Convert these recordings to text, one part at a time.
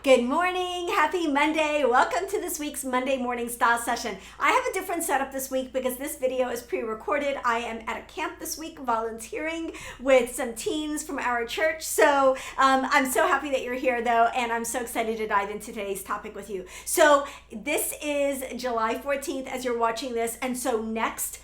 Good morning, happy Monday. Welcome to this week's Monday morning style session. I have a different setup this week because this video is pre-recorded. I am at a camp this week volunteering with some teens from our church. So I'm so happy that you're here though, and I'm so excited to dive into today's topic with you. So this is July 14th as you're watching this, and so next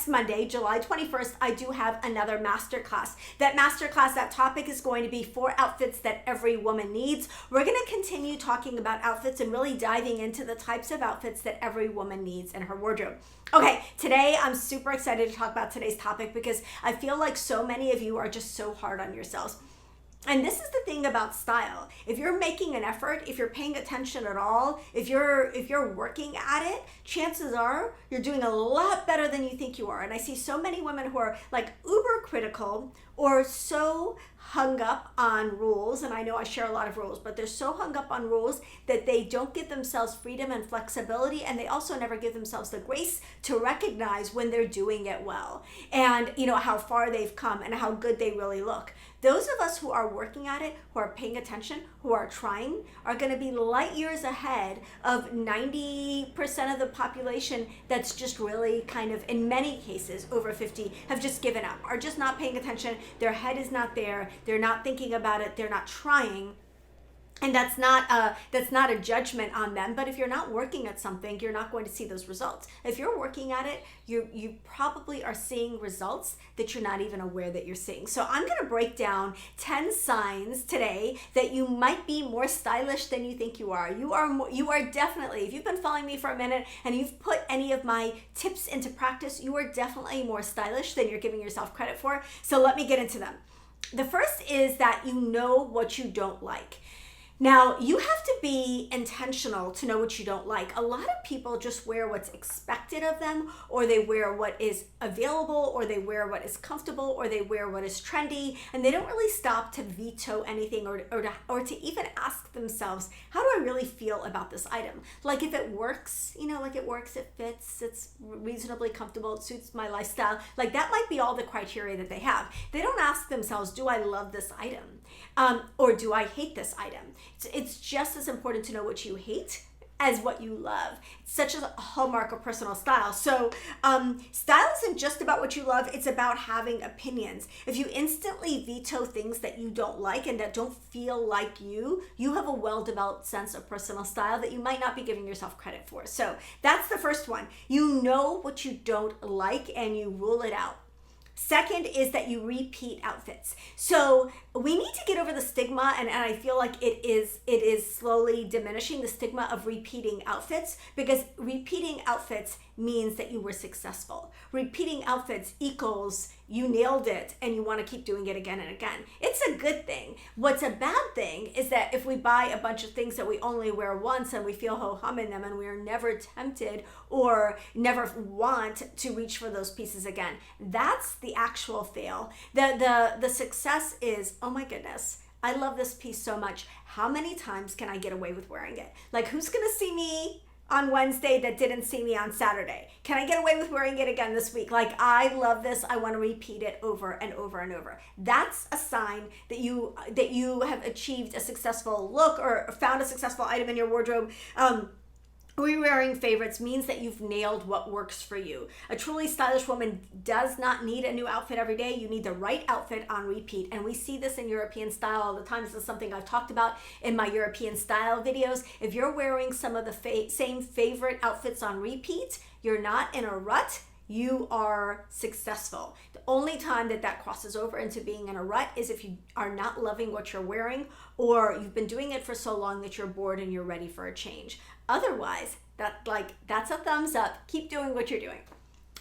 Monday, July 21st, I do have another masterclass. That topic is going to be 4 outfits that every woman needs. We're going to continue talking about outfits and really diving into the types of outfits that every woman needs in her wardrobe. Okay, today I'm super excited to talk about today's topic because I feel like so many of you are just so hard on yourselves. And this is the thing about style. If you're making an effort, if you're paying attention at all, if you're working at it, chances are you're doing a lot better than you think you are. And I see so many women who are like uber critical or so hung up on rules, and I know I share a lot of rules, but they're so hung up on rules that they don't give themselves freedom and flexibility, and they also never give themselves the grace to recognize when they're doing it well and how far they've come and how good they really look. Those of us who are working at it, who are paying attention, who are trying, are going to be light years ahead of 90% of the population that's just really kind of, in many cases, over 50, have just given up, are just not paying attention. Their head is not there. They're not thinking about it. They're not trying. And that's not a judgment on them, but if you're not working at something, you're not going to see those results. If you're working at it, you probably are seeing results that you're not even aware that you're seeing. So I'm going to break down 10 signs today that you might be more stylish than you think you are. You are definitely, if you've been following me for a minute and you've put any of my tips into practice, you are definitely more stylish than you're giving yourself credit for. So let me get into them. The first is that you know what you don't like. Now, you have to be intentional to know what you don't like. A lot of people just wear what's expected of them, or they wear what is available, or they wear what is comfortable, or they wear what is trendy, and they don't really stop to veto anything or to even ask themselves, how do I really feel about this item? Like if it works, it fits, it's reasonably comfortable, it suits my lifestyle. Like that might be all the criteria that they have. They don't ask themselves, do I love this item? Or do I hate this item? It's just as important to know what you hate as what you love. It's such a hallmark of personal style. So style isn't just about what you love, it's about having opinions. If you instantly veto things that you don't like and that don't feel like you have a well-developed sense of personal style that you might not be giving yourself credit for. So that's the first one. You know what you don't like and you rule it out. Second is that you repeat outfits. So we need to get over the stigma, and I feel like it is slowly diminishing, the stigma of repeating outfits, because repeating outfits means that you were successful. Repeating outfits equals you nailed it and you want to keep doing it again and again. It's a good thing. What's a bad thing is that if we buy a bunch of things that we only wear once and we feel ho-hum in them and we are never tempted or never want to reach for those pieces again, that's the actual fail. The success is, oh my goodness, I love this piece so much. How many times can I get away with wearing it? Like, who's going to see me on Wednesday that didn't see me on Saturday? Can I get away with wearing it again this week? Like, I love this. I want to repeat it over and over and over. That's a sign that you have achieved a successful look or found a successful item in your wardrobe. Rewearing favorites means that you've nailed what works for you. A truly stylish woman does not need a new outfit every day. You need the right outfit on repeat. And we see this in European style all the time. This is something I've talked about in my European style videos. If you're wearing some of the same favorite outfits on repeat, you're not in a rut. You are successful. The only time that crosses over into being in a rut is if you are not loving what you're wearing, or you've been doing it for so long that you're bored and you're ready for a change. Otherwise, that's a thumbs up. Keep doing what you're doing.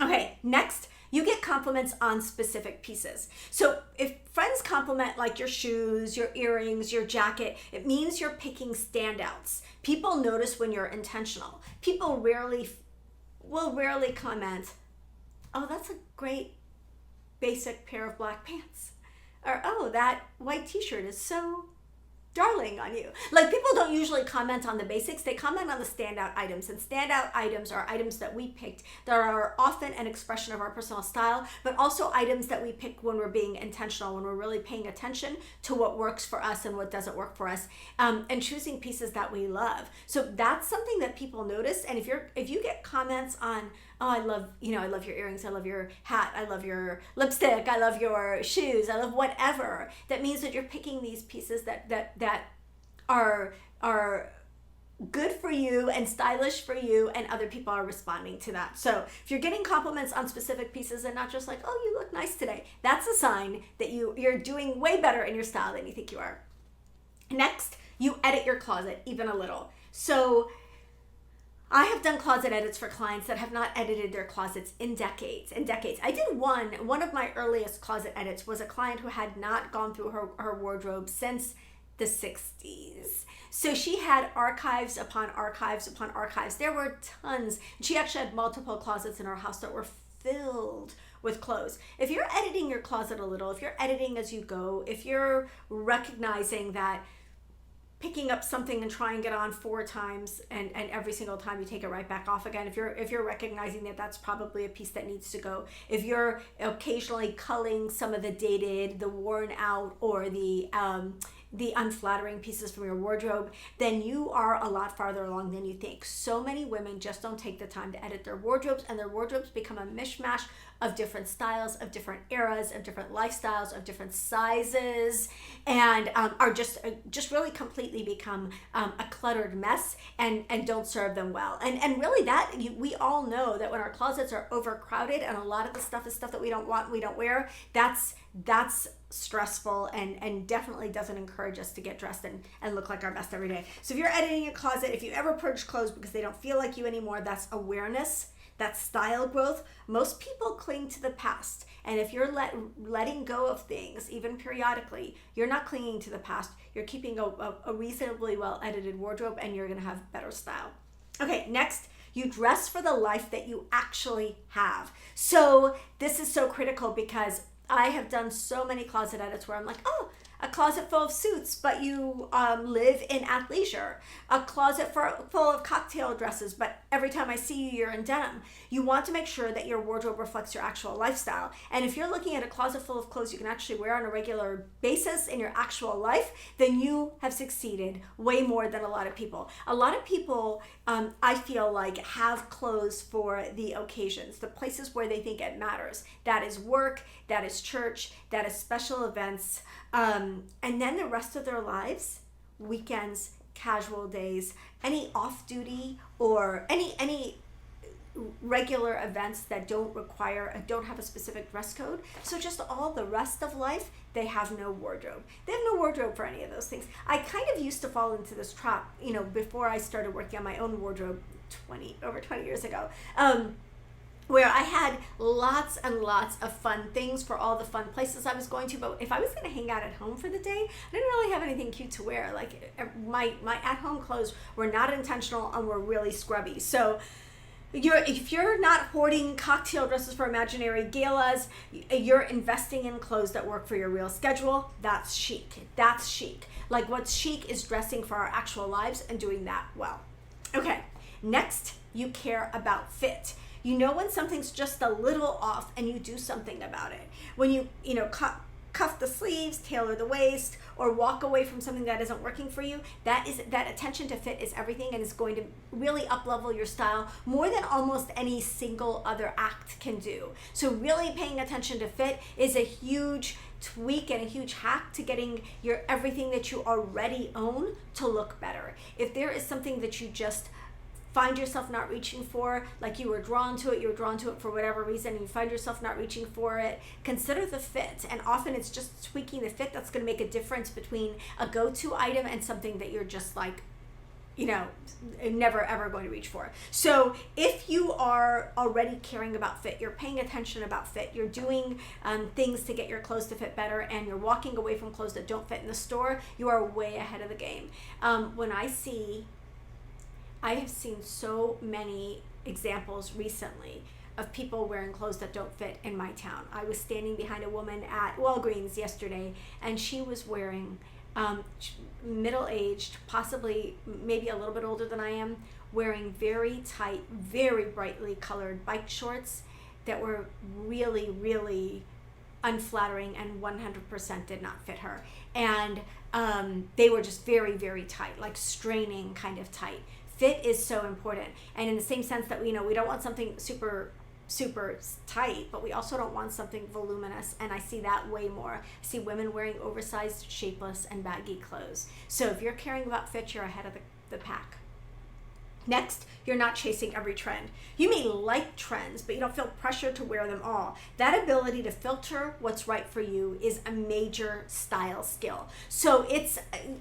Okay, next, you get compliments on specific pieces. So if friends compliment like your shoes, your earrings, your jacket, it means you're picking standouts. People notice when you're intentional. People will rarely comment, oh, that's a great basic pair of black pants. Or, oh, that white t-shirt is so darling on you. Like, people don't usually comment on the basics, they comment on the standout items. And standout items are items that we picked that are often an expression of our personal style, but also items that we pick when we're being intentional, when we're really paying attention to what works for us and what doesn't work for us, and choosing pieces that we love. So that's something that people notice. And if you get comments on, oh, I love your earrings, I love your hat, I love your lipstick, I love your shoes, I love whatever, that means that you're picking these pieces that are good for you and stylish for you, and other people are responding to that. So if you're getting compliments on specific pieces and not just like, oh, you look nice today, that's a sign that you're doing way better in your style than you think you are. Next, you edit your closet even a little. So I have done closet edits for clients that have not edited their closets in decades. I did one of my earliest closet edits was a client who had not gone through her wardrobe since the 60s. So she had archives upon archives upon archives. There were tons. She actually had multiple closets in her house that were filled with clothes. If you're editing your closet a little, if you're editing as you go, if you're recognizing that picking up something and trying it on 4 times and every single time you take it right back off again, if you're recognizing that that's probably a piece that needs to go, if you're occasionally culling some of the dated, the worn out, or the unflattering pieces from your wardrobe, then you are a lot farther along than you think. So many women just don't take the time to edit their wardrobes, and their wardrobes become a mishmash of different styles, of different eras, of different lifestyles, of different sizes, and are just really completely become a cluttered mess and don't serve them well. And really we all know that when our closets are overcrowded and a lot of the stuff is stuff that we don't want, we don't wear, that's stressful and definitely doesn't encourage us to get dressed and look like our best every day. So if you're editing your closet, if you ever purge clothes because they don't feel like you anymore, that's awareness. That's style growth. Most people cling to the past. And if you're letting go of things, even periodically, you're not clinging to the past. You're keeping a reasonably well edited wardrobe, and you're going to have better style. Okay, next, you dress for the life that you actually have. So this is so critical because I have done so many closet edits where I'm like, oh, a closet full of suits, but you live in athleisure. A closet full of cocktail dresses, but every time I see you, you're in denim. You want to make sure that your wardrobe reflects your actual lifestyle. And if you're looking at a closet full of clothes you can actually wear on a regular basis in your actual life, then you have succeeded way more than a lot of people. A lot of people, I feel like, have clothes for the occasions, the places where they think it matters. That is work, that is church, that is special events. And then the rest of their lives, weekends, casual days, any off-duty or any regular events that don't have a specific dress code. So just all the rest of life, they have no wardrobe. They have no wardrobe for any of those things. I kind of used to fall into this trap, before I started working on my own wardrobe over 20 years ago. Where I had lots and lots of fun things for all the fun places I was going to, but if I was going to hang out at home for the day, I didn't really have anything cute to wear. Like, my at-home clothes were not intentional and were really scrubby. So if you're not hoarding cocktail dresses for imaginary galas, you're investing in clothes that work for your real schedule. That's chic. That's chic. Like, what's chic is dressing for our actual lives and doing that well. Okay, next, you care about fit. You know when something's just a little off and you do something about it. When you cuff the sleeves, tailor the waist, or walk away from something that isn't working for you, that attention to fit is everything, and is going to really up-level your style more than almost any single other act can do. So really paying attention to fit is a huge tweak and a huge hack to getting your everything that you already own to look better. If there is something that you just find yourself not reaching for, like you were drawn to it for whatever reason, and you find yourself not reaching for it, consider the fit. And often it's just tweaking the fit that's going to make a difference between a go-to item and something that you're just like, never ever going to reach for. So if you are already caring about fit, you're paying attention about fit, you're doing things to get your clothes to fit better, and you're walking away from clothes that don't fit in the store, you are way ahead of the game. I have seen so many examples recently of people wearing clothes that don't fit in my town. I was standing behind a woman at Walgreens yesterday, and she was wearing middle-aged, possibly maybe a little bit older than I am, wearing very tight, very brightly colored bike shorts that were really, really unflattering and 100% did not fit her. And they were just very, very tight, like straining kind of tight. Fit is so important. And in the same sense that we don't want something super tight, but we also don't want something voluminous, and I see that way more. I see women wearing oversized, shapeless, and baggy clothes. So if you're caring about fit, you're ahead of the pack. Next, you're not chasing every trend. You may like trends, but you don't feel pressure to wear them all. That ability to filter what's right for you is a major style skill. So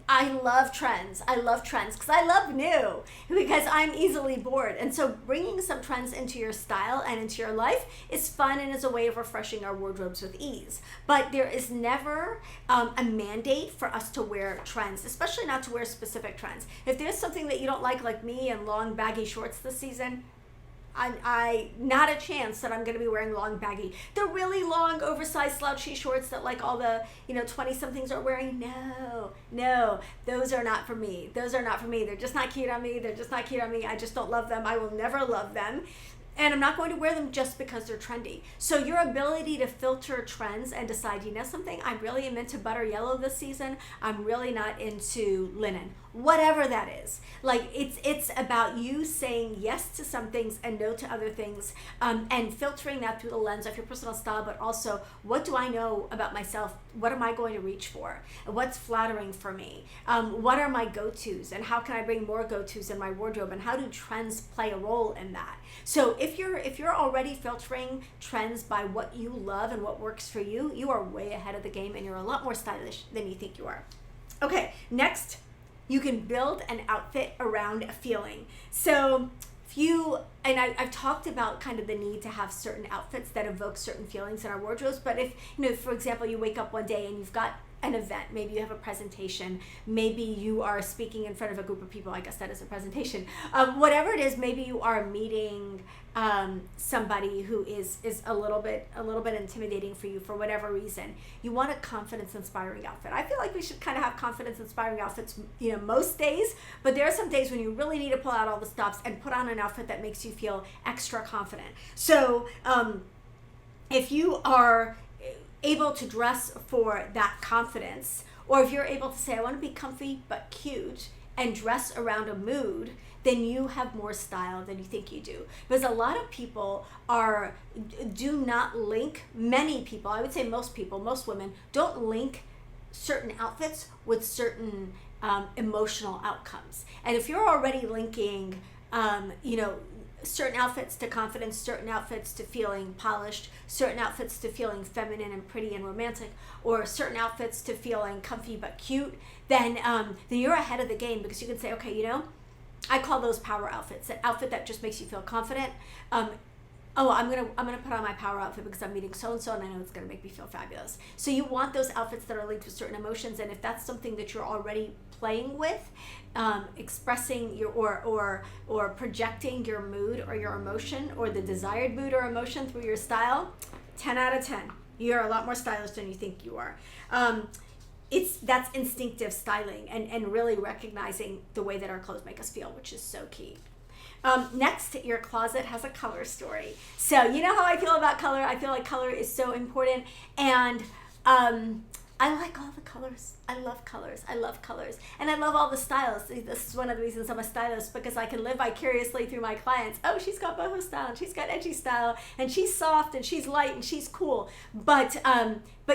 I love trends. I love trends because I love new, because I'm easily bored. And so bringing some trends into your style and into your life is fun and is a way of refreshing our wardrobes with ease. But there is never a mandate for us to wear trends, especially not to wear specific trends. If there's something that you don't like me and long baggy shorts this season, I not a chance that I'm going to be wearing long baggy. The really long oversized slouchy shorts that like all the 20 somethings are wearing, no, those are not for me. They're just not cute on me. I just don't love them. I will never love them. And I'm not going to wear them just because they're trendy. So your ability to filter trends and decide, something, I really am into butter yellow this season. I'm really not into linen. Whatever that is. Like it's about you saying yes to some things and no to other things, and filtering that through the lens of your personal style, but also what do I know about myself? What am I going to reach for? What's flattering for me? What are my go-tos, and how can I bring more go-tos in my wardrobe, and how do trends play a role in that? So if you're already filtering trends by what you love and what works for you, you are way ahead of the game, and you're a lot more stylish than you think you are. Okay, next, you can build an outfit around a feeling. So I've talked about kind of the need to have certain outfits that evoke certain feelings in our wardrobes, but if, for example, you wake up one day and you've got an event, maybe you have a presentation, maybe you are speaking in front of a group of people, I guess that is a presentation, whatever it is, maybe you are meeting somebody who is a little bit intimidating for you for whatever reason. You want a confidence inspiring outfit. I feel like we should kind of have confidence inspiring outfits most days, but there are some days when you really need to pull out all the stops and put on an outfit that makes you feel extra confident. So if you are able to dress for that confidence, or if you're able to say, I want to be comfy but cute and dress around a mood, then you have more style than you think you do. Because a lot of people do not link, many people, I would say most people, most women, don't link certain outfits with certain emotional outcomes. And if you're already linking, certain outfits to confidence, certain outfits to feeling polished, certain outfits to feeling feminine and pretty and romantic, or certain outfits to feeling comfy but cute, then you're ahead of the game, because you can say, okay, I call those power outfits. An outfit that just makes you feel confident. I'm gonna put on my power outfit because I'm meeting so and so, and I know it's gonna make me feel fabulous. So you want those outfits that are linked with certain emotions, and if that's something that you're already playing with, expressing your or projecting your mood or your emotion or the desired mood or emotion through your style, 10 out of 10. You're a lot more stylish than you think you are. That's instinctive styling and really recognizing the way that our clothes make us feel, which is so key. Next, your closet has a color story. So you know how I feel about color. I feel like color is so important, and I like all the colors. I love colors. And I love all the styles. This is one of the reasons I'm a stylist, because I can live vicariously through my clients. Oh, she's got boho style, and she's got edgy style, and she's soft, and she's light, and she's cool. But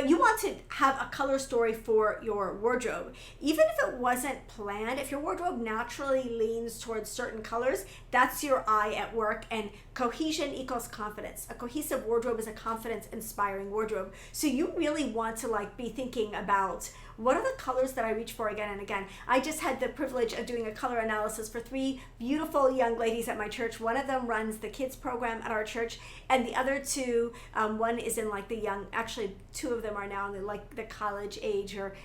you want to have a color story for your wardrobe. Even if it wasn't planned, if your wardrobe naturally leans towards certain colors, that's your eye at work, and cohesion equals confidence. A cohesive wardrobe is a confidence-inspiring wardrobe. So you really want to be thinking about, what are the colors that I reach for again and again? I just had the privilege of doing a color analysis for 3 beautiful young ladies at my church. One of them runs the kids program at our church, and the other 2, one is in the young, actually 2 of them are now in the college age, or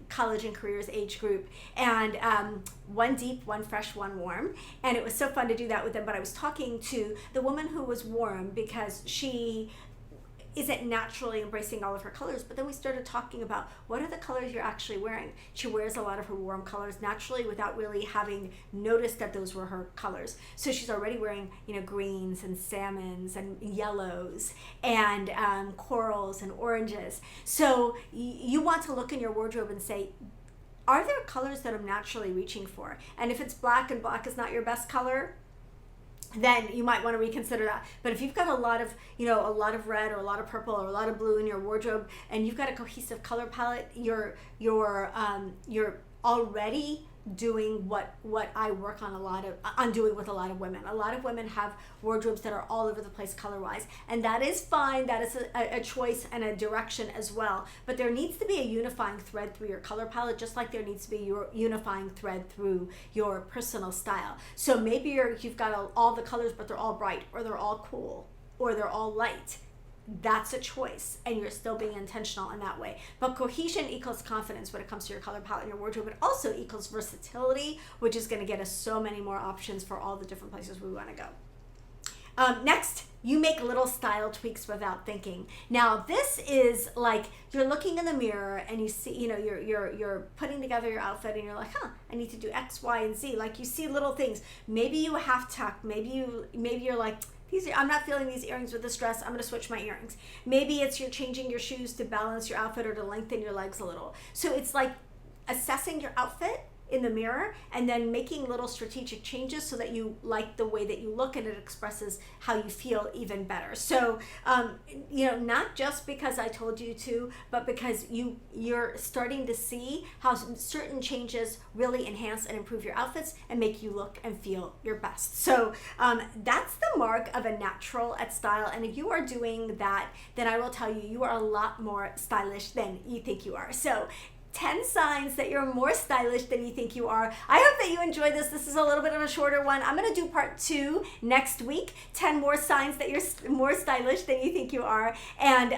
college and careers age group. And one deep, one fresh, one warm. And it was so fun to do that with them. But I was talking to the woman who was warm because she isn't naturally embracing all of her colors. But then we started talking about what are the colors you're actually wearing. She wears a lot of her warm colors naturally without really having noticed that those were her colors. So she's already wearing, you know, greens and salmons and yellows and corals and oranges. So you want to look in your wardrobe and say, are there colors that I'm naturally reaching for? And if it's black and black is not your best color, then you might want to reconsider that. But if you've got a lot of, you know, a lot of red or a lot of purple or a lot of blue in your wardrobe, and you've got a cohesive color palette, you're already doing what I work on doing with a lot of women. A lot of women have wardrobes that are all over the place color-wise, and that is fine. That is a choice and a direction as well. But there needs to be a unifying thread through your color palette, just like there needs to be your unifying thread through your personal style. So maybe you've got all the colors, but they're all bright, or they're all cool, or they're all light. That's a choice, and you're still being intentional in that way. But cohesion equals confidence when it comes to your color palette and your wardrobe. It also equals versatility, which is going to get us so many more options for all the different places we want to go. Next, you make little style tweaks without thinking. Now, this is like you're looking in the mirror and you see, you know, you're putting together your outfit and you're like, I need to do X, Y, and Z. Like you see little things. Maybe you half tuck. Maybe you're like, I'm not feeling these earrings with this dress. I'm going to switch my earrings. Maybe it's you're changing your shoes to balance your outfit or to lengthen your legs a little. So it's like assessing your outfit in the mirror and then making little strategic changes so that you like the way that you look and it expresses how you feel even better. So, you know, not just because I told you to, but because you're starting to see how certain changes really enhance and improve your outfits and make you look and feel your best. So that's the mark of a natural at style. And if you are doing that, then I will tell you, you are a lot more stylish than you think you are. So 10 signs that you're more stylish than you think you are. I hope that you enjoyed this. This is a little bit of a shorter one. I'm going to do part 2 next week. 10 more signs that you're more stylish than you think you are. And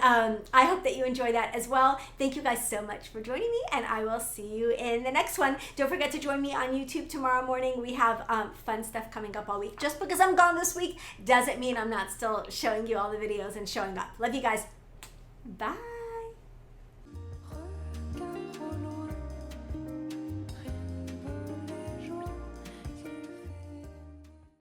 I hope that you enjoy that as well. Thank you guys so much for joining me, and I will see you in the next one. Don't forget to join me on YouTube tomorrow morning. We have fun stuff coming up all week. Just because I'm gone this week doesn't mean I'm not still showing you all the videos and showing up. Love you guys. Bye.